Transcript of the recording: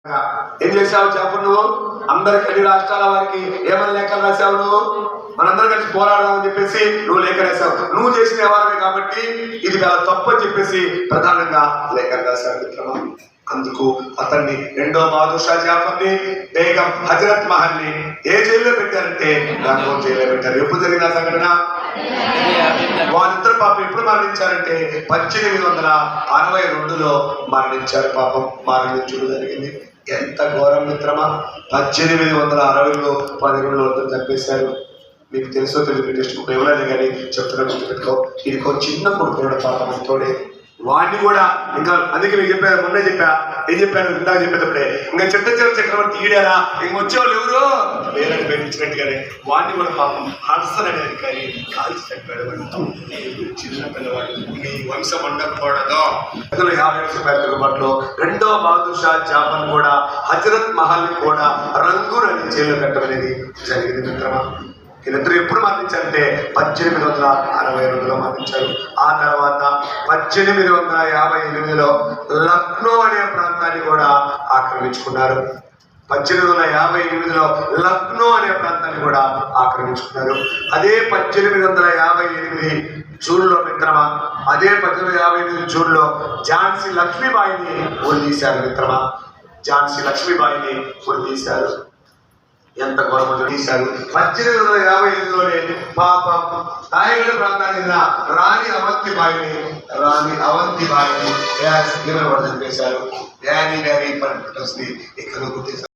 ఏం చేసావు చెప్పు నువ్వు అందరికి అన్ని రాష్ట్రాల వారికి ఏమని లేఖలు రాసావు నువ్వు మనందరం కలిసి పోరాడదామని చెప్పేసి నువ్వు లేఖ రాసావు. నువ్వు చేసిన వ్యవహారమే కాబట్టి ఇది చాలా తప్పు అని చెప్పేసి ప్రధానంగా లేఖలు రాశారు మిత్రమా. అందుకు అతన్ని రెండో బహదూర్ షా జాఫర్ని బేగం హజరత్ మహల్ని ఏ జైల్లో పెట్టారంటే గంగోర్ జైల్లో పెట్టారు. ఎప్పుడు జరిగిన సంఘటన? వాళ్ళిద్దరు పాపం ఎప్పుడు మరణించారంటే 1862లో మరణించారు. పాపం మరణించడం జరిగింది. ఎంత ఘోరం మిత్రమా. 1860లో 11 చంపేశారు. మీకు తెలుసో తెలియదు, టెక్స్ట్ బుక్ ఎవరైనా కానీ చెప్తున్నా గుర్తుపెట్టుకో. ఇది ఒక చిన్న కొడుకున్నాడు పాపం తోడే. వాడిని కూడా ఇంకా అందుకే మీకు చెప్పాను, మొన్నే చెప్పా, ఏం చెప్పాను ఇందాక చెప్పేటప్పుడే, ఇంకా చక్రవర్తి ఈడారా ఇంకొచ్చేవాళ్ళు ఎవరు వేరే బెదిరించినట్టుగానే వాడిని కూడా పాపం హర్సన్ అనే అధికారి కాల్చి చంపాడు. చిన్న పిల్లవాడు ఇంకా ఈ వంశం ఉండకూడదు. 50 రూపాయల తిరుగుబాటులో రెండో బహదూర్ షా జాఫర్ కూడా హజరత్ మహల్ ని కూడా రంగూన్ అనే జైల్లో కట్టడం అనేది జరిగింది మిత్రమా. వీళ్ళిద్దరు ఎప్పుడు మరణించారంటే 1862లో మరణించారు. ఆ తర్వాత 1858లో లక్నో అనే ప్రాంతాన్ని కూడా ఆక్రమించుకున్నారు. 1858లో లక్నో అనే ప్రాంతాన్ని కూడా ఆక్రమించుకున్నారు. అదే 1858 జూన్లో మిత్రమా, అదే 1858 జూన్లో ఝాన్సీ లక్ష్మీబాయిని ఉరితీశారు మిత్రమా. ఝాన్సీ లక్ష్మీబాయిని ఉరితీశారు. ఎంత గొడవ తీశారు. 1858లోనే పాపం రాయగడ ప్రాంతానికి రాణి అవంతిబాయిని చంపేశారు. డానీ డానీ ఇక్కడ గుర్తిస్తారు.